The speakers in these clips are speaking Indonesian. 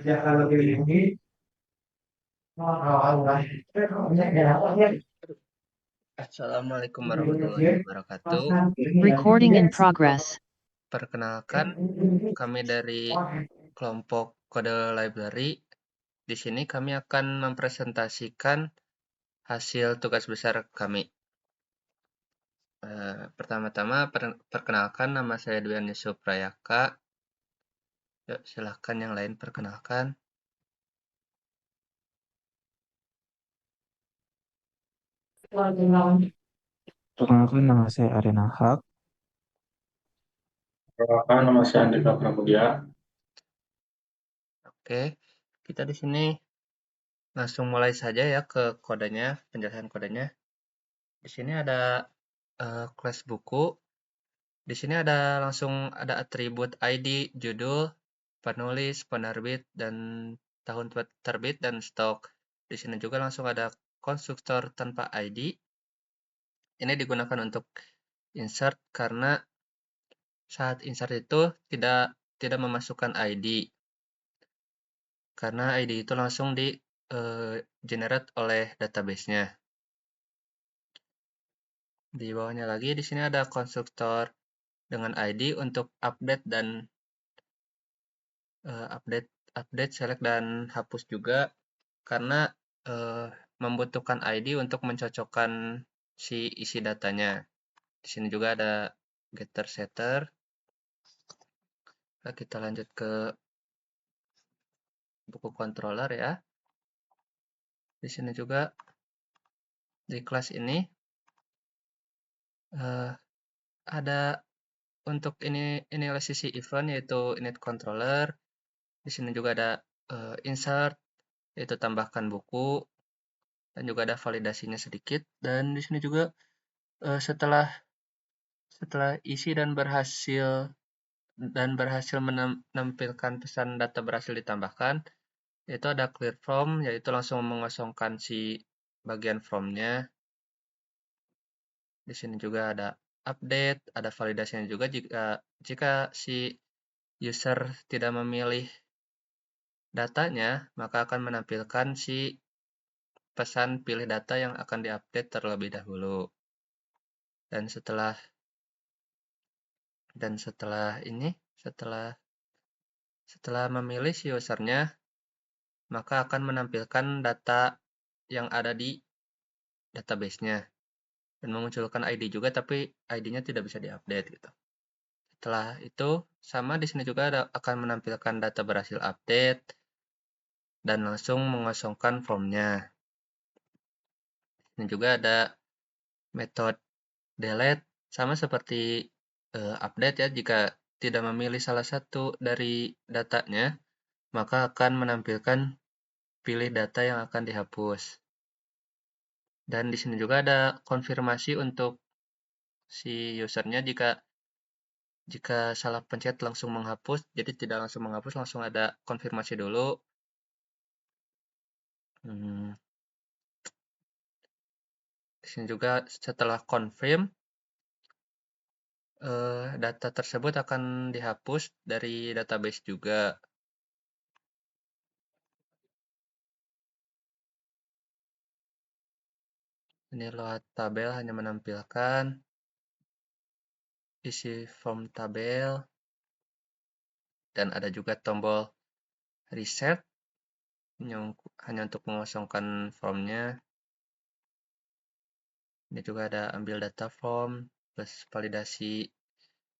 Assalamualaikum warahmatullahi wabarakatuh. Recording in progress. Perkenalkan, kami dari kelompok Kode Library. Di sini kami akan mempresentasikan hasil tugas besar kami. Pertama-tama, perkenalkan, nama saya Dwi Yusuf Prayaka. Yuk, silahkan yang lain perkenalkan. Perkenalkan, nama saya Arena Haq. Perkenalkan, nama saya Andika Pramudia. Oke, kita di sini langsung mulai saja ya ke kodenya, penjelasan kodenya. Di sini ada kelas buku. Di sini langsung ada atribut ID, judul, penulis, penerbit, dan tahun terbit dan stok. Di sini juga langsung ada konstruktor tanpa ID. Ini digunakan untuk insert karena saat insert itu tidak memasukkan ID. Karena ID itu langsung di generate oleh database-nya. Di bawahnya lagi di sini ada konstruktor dengan ID untuk update dan update, select dan hapus juga karena membutuhkan ID untuk mencocokkan si isi datanya. Di sini juga ada getter setter. Nah, kita lanjut ke buku controller ya. Di sini juga di kelas ini ada untuk ini oleh sisi event yaitu init controller. Di sini juga ada insert yaitu tambahkan buku dan juga ada validasinya sedikit, dan di sini juga setelah isi dan berhasil menampilkan pesan data berhasil ditambahkan, yaitu ada clear from, yaitu langsung mengosongkan si bagian from-nya. Di sini juga ada update, ada validasinya juga jika si user tidak memilih datanya, maka akan menampilkan si pesan pilih data yang akan diupdate terlebih dahulu. Dan setelah memilih si usernya, maka akan menampilkan data yang ada di database-nya dan memunculkan ID juga, tapi ID-nya tidak bisa diupdate gitu. Setelah itu sama di sini juga akan menampilkan data berhasil update dan langsung mengosongkan form-nya. Ini juga ada metode delete sama seperti update ya, jika tidak memilih salah satu dari datanya, maka akan menampilkan pilih data yang akan dihapus. Dan di sini juga ada konfirmasi untuk si usernya jika salah pencet langsung menghapus, jadi tidak langsung menghapus, langsung ada konfirmasi dulu. Di sini juga setelah confirm, data tersebut akan dihapus dari database juga. Ini load tabel hanya menampilkan isi form tabel, dan ada juga tombol reset hanya untuk mengosongkan formnya. Ini juga ada ambil data form plus validasi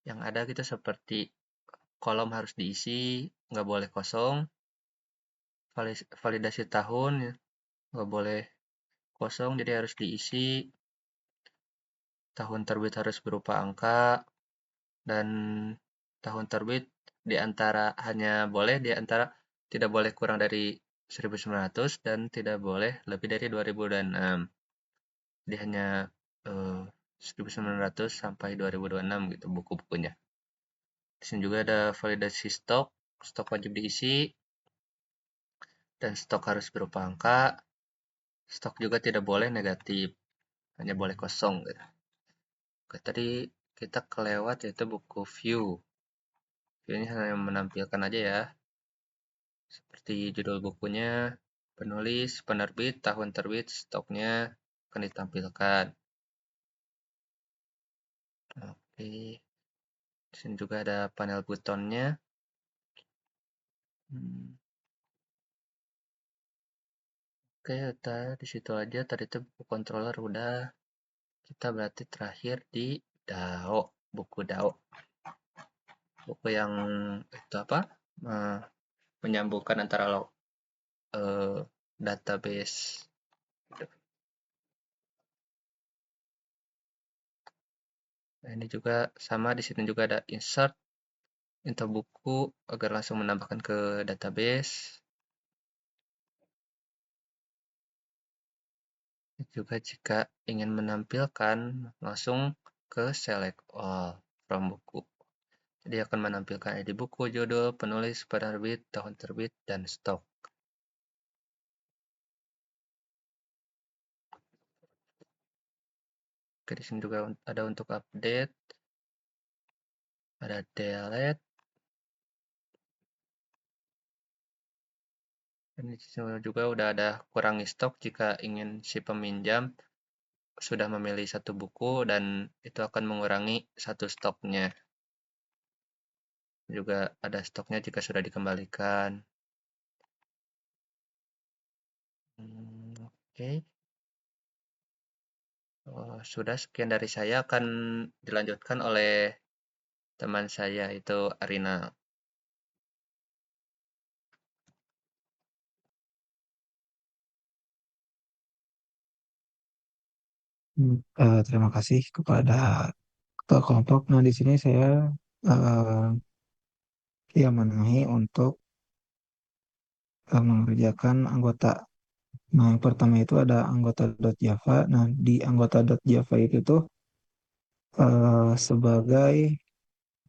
yang ada gitu, seperti kolom harus diisi, nggak boleh kosong. Validasi tahun nggak boleh kosong, jadi harus diisi. Tahun terbit harus berupa angka, dan tahun terbit tidak boleh kurang dari 1900 dan tidak boleh lebih dari 2026. Jadi hanya 1900 sampai 2026 gitu buku-bukunya. Di sini juga ada validasi stok wajib diisi, dan stok harus berupa angka. Stok juga tidak boleh negatif, hanya boleh kosong gitu. Oke, tadi kita kelewat yaitu buku view. View ini hanya menampilkan aja ya. seperti judul bukunya, penulis, penerbit, tahun terbit, stoknya akan ditampilkan. Oke, di sini juga ada panel butonnya. Hmm, Oke, di situ aja. Tadi itu buku controller udah. Kita berarti terakhir di DAO, buku DAO. Buku yang itu apa? Eh, Menyambungkan antara eh, database. Nah, ini juga sama, di sini juga ada insert info buku agar langsung menambahkan ke database. Juga jika ingin menampilkan langsung ke select all from buku. Jadi akan menampilkan ID buku, judul, penulis, penerbit, tahun terbit, dan stok. Oke, di sini juga ada untuk update, ada delete, dan di sini juga udah ada kurangi stok jika ingin si peminjam sudah memilih satu buku dan itu akan mengurangi satu stoknya. Juga ada stoknya jika sudah dikembalikan. Oke. Sudah sekian dari saya, akan dilanjutkan oleh teman saya itu Arina. Terima kasih kepada ketua kelompok. Nah, di sini saya eh, yang menahi untuk mengerjakan anggota. Nah, yang pertama itu ada anggota.java. Nah, di anggota.java itu tuh sebagai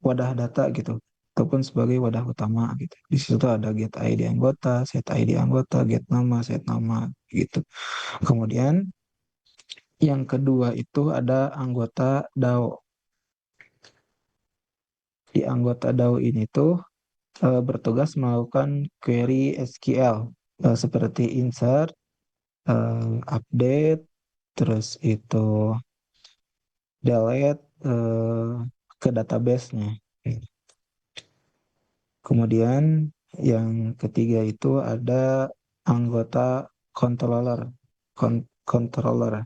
wadah data gitu, ataupun sebagai wadah utama gitu. Di situ tuh ada get ID anggota, set ID anggota, get nama, set nama gitu. Kemudian yang kedua itu ada anggota DAO. Di anggota DAO ini tuh bertugas melakukan query SQL seperti insert, update, terus itu delete ke database-nya. Kemudian yang ketiga itu ada anggota controller. Controller.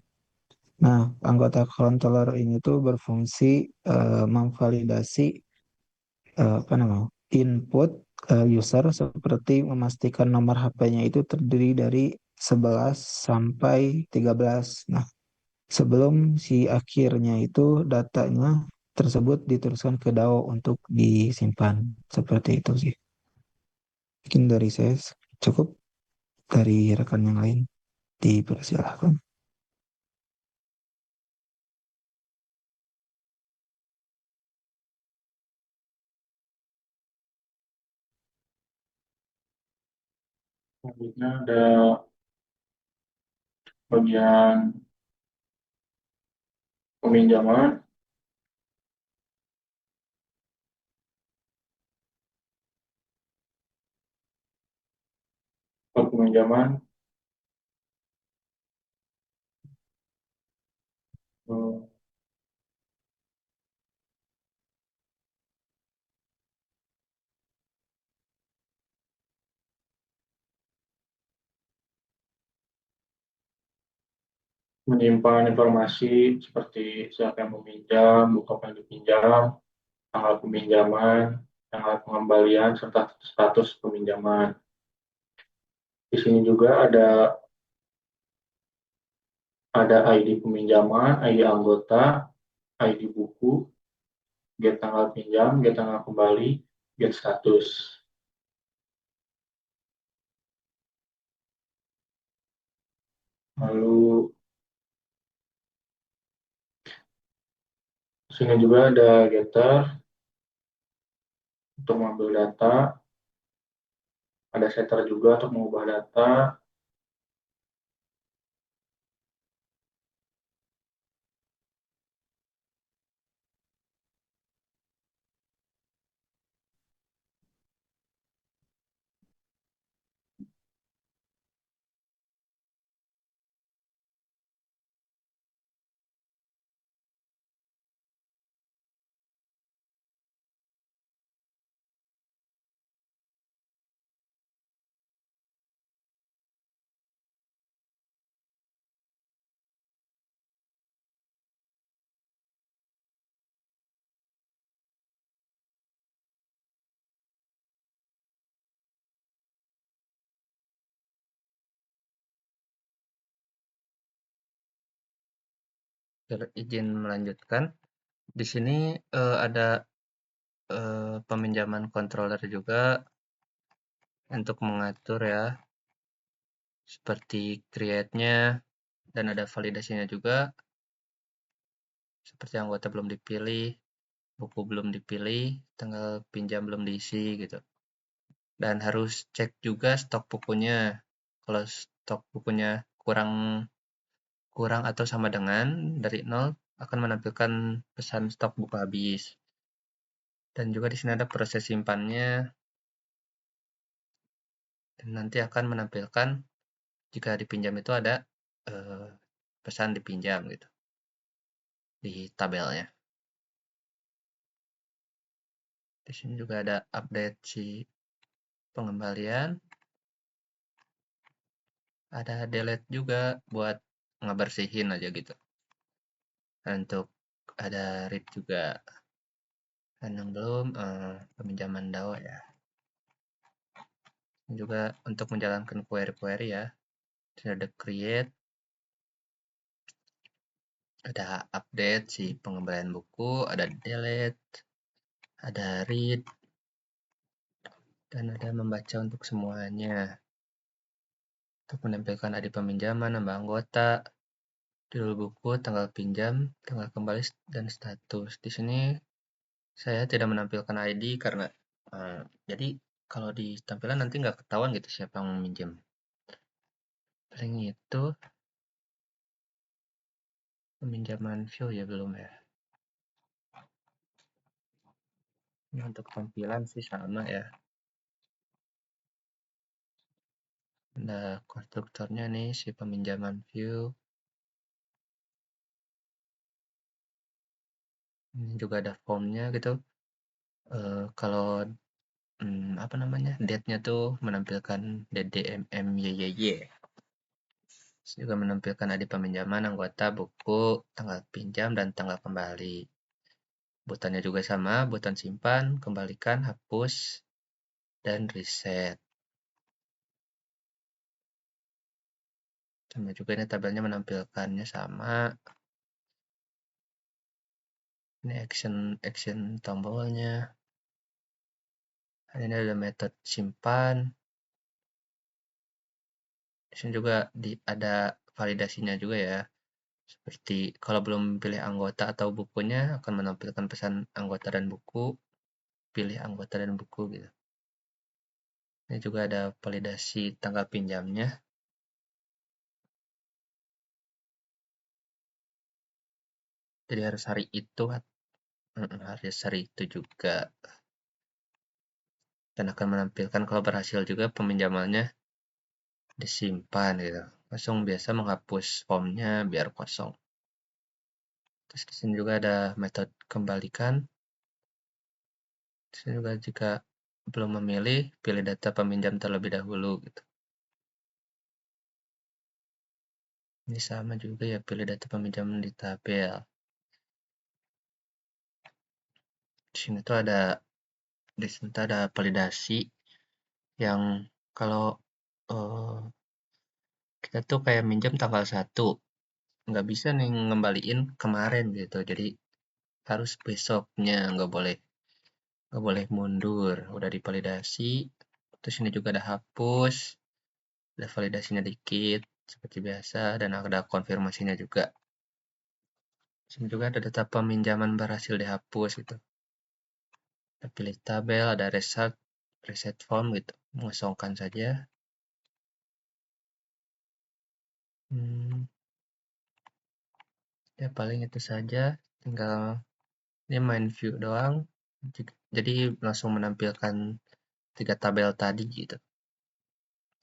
Nah, anggota controller ini tuh berfungsi memvalidasi apa namanya? Input user seperti memastikan nomor HP-nya itu terdiri dari 11 sampai 13. Nah, sebelum si akhirnya itu datanya tersebut diteruskan ke DAO untuk disimpan. Seperti itu sih. Mungkin dari saya cukup, dari rekan yang lain dipersilahkan. Selanjutnya ada bagian peminjaman. Peminjaman eh, menyimpan informasi seperti siapa yang meminjam, buku apa yang dipinjam, tanggal peminjaman, tanggal pengembalian, serta status peminjaman. Di sini juga ada ID peminjaman, ID anggota, ID buku, get tanggal pinjam, get tanggal kembali, get status. Lalu di sini juga ada getter untuk mengambil data, ada setter juga untuk mengubah data. izin melanjutkan. Di sini ada peminjaman controller juga untuk mengatur ya, seperti create-nya dan ada validasinya juga, seperti anggota belum dipilih, buku belum dipilih, tanggal pinjam belum diisi gitu. Dan harus cek juga stok bukunya. Kalau stok bukunya kurang kurang atau sama dengan dari 0 akan menampilkan pesan stok buku habis. Dan juga di sini ada proses simpannya dan nanti akan menampilkan jika dipinjam itu ada eh, pesan dipinjam gitu di tabelnya. Di sini juga ada update si pengembalian. Ada delete juga buat ngebersihin aja gitu. Untuk ada read juga. Dan yang belum peminjaman DAO ya. Ini juga untuk menjalankan query-query ya. Di sini ada create, ada update si pengembalian buku, ada delete, ada read, dan ada membaca untuk semuanya. Untuk menampilkan ID peminjaman, nama anggota, judul buku, tanggal pinjam, tanggal kembali, dan status. Di sini saya tidak menampilkan ID karena jadi kalau di tampilan nanti nggak ketahuan gitu siapa yang meminjam. Paling itu peminjaman view ya belum ya. Ini untuk tampilan sih sama ya. Ada konstruktornya nih si peminjaman view. Ini juga ada formnya gitu. Kalau apa namanya date-nya tuh menampilkan DDMMYYY. Juga menampilkan ID peminjaman, anggota, buku, tanggal pinjam, dan tanggal kembali. Butannya juga sama, butan simpan, kembalikan, hapus, dan reset. Sama juga ini tabelnya menampilkannya sama. Ini action tombolnya. Ini ada metode simpan. Di sini juga ada validasinya juga ya. Seperti kalau belum pilih anggota atau bukunya akan menampilkan pesan anggota dan buku, pilih anggota dan buku gitu. Ini juga ada validasi tanggal pinjamnya. Jadi harus hari itu, harus hari itu juga. Dan akan menampilkan kalau berhasil juga peminjamannya disimpan gitu. Langsung biasa menghapus formnya biar kosong. Terus di sini juga ada metode kembalikan. Di sini juga jika belum memilih, pilih data peminjam terlebih dahulu gitu. Ini sama juga ya, pilih data peminjam di tabel. Di sini tuh ada validasi yang kalau kita tuh kayak minjam tanggal 1, nggak bisa nih ngembaliin kemarin gitu. Jadi harus besoknya, nggak boleh mundur. Udah divalidasi, terus ini juga ada hapus, ada validasinya dikit seperti biasa, dan ada konfirmasinya juga. Sini juga ada data peminjaman berhasil dihapus gitu. Kita pilih tabel, ada reset form gitu, mengosongkan saja. Ya paling itu saja, tinggal ini main view doang. Jadi langsung menampilkan 3 tabel tadi gitu.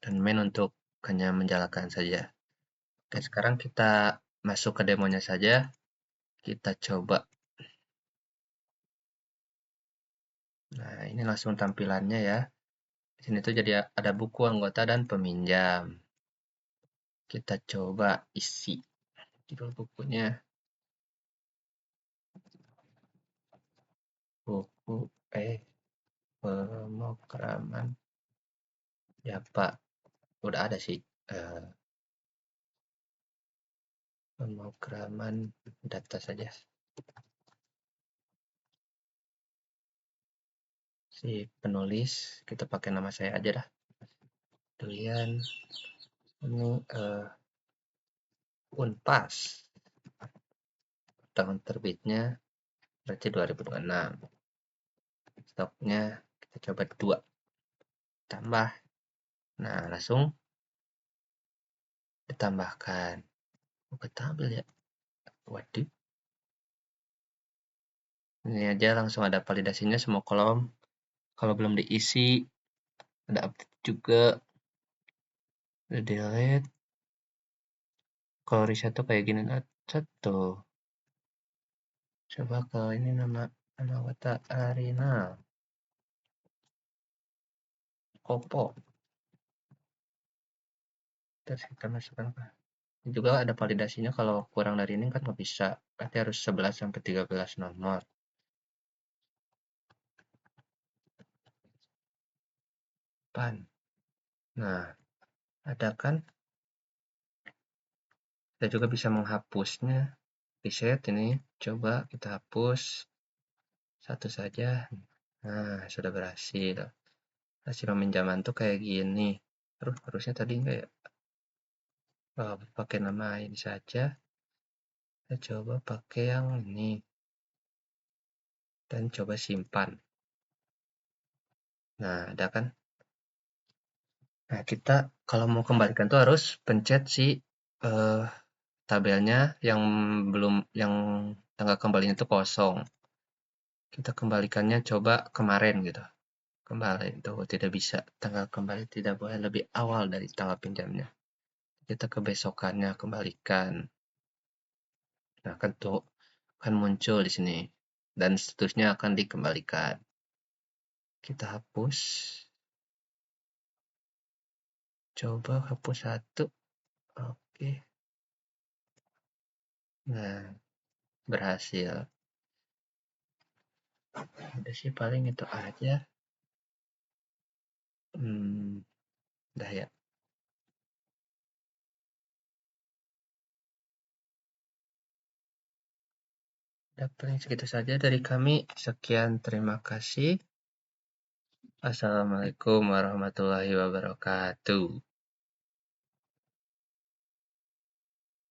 Dan main untuk hanya menjalankan saja. Oke, sekarang kita masuk ke demonya saja. Kita coba. Nah, ini langsung tampilannya ya. Di sini tuh jadi ada buku, anggota, dan peminjam. Kita coba isi judul bukunya. Buku pemrograman. Ya Pak, udah ada sih. Pemrograman data saja. Si penulis, kita pakai nama saya aja dah. Dilian, ini Unpas. Tahun terbitnya berarti 2026. Stoknya kita coba 2. Tambah. Nah, langsung ditambahkan. Bukan tabel ya. Waduh. Ini aja langsung ada validasinya semua kolom. Kalau belum diisi, ada update juga. Udah delete. Kalau riset tuh kayak gini tuh. Coba kalau ini nama anggota Arina. Kopo. Terus kita masukkan ke. Ini juga ada validasinya, kalau kurang dari ini kan nggak bisa. Berarti harus 11 sampai 13 nomor. Pan. Nah, ada kan? Kita juga bisa menghapusnya. Reset ini, coba kita hapus satu saja. Nah, sudah berhasil. Hasil peminjaman tuh kayak gini. Terus harusnya tadi enggak ya? Pakai nama ini saja. Kita coba pakai yang ini. Dan coba simpan. Nah, ada kan? Nah, kita kalau mau kembalikan tuh harus pencet si tabelnya yang tanggal kembalinya itu kosong. Kita kembalikannya coba kemarin gitu. Kembali itu tidak bisa. Tanggal kembali tidak boleh lebih awal dari tanggal pinjamnya. Kita ke besokannya kembalikan. Nah, kan tuh akan muncul di sini dan seterusnya akan dikembalikan. Kita hapus. Coba hapus satu. Oke. Nah, berhasil. Udah sih paling itu aja. Udah ya. Udah paling segitu saja dari kami. Sekian, terima kasih. Assalamualaikum warahmatullahi wabarakatuh.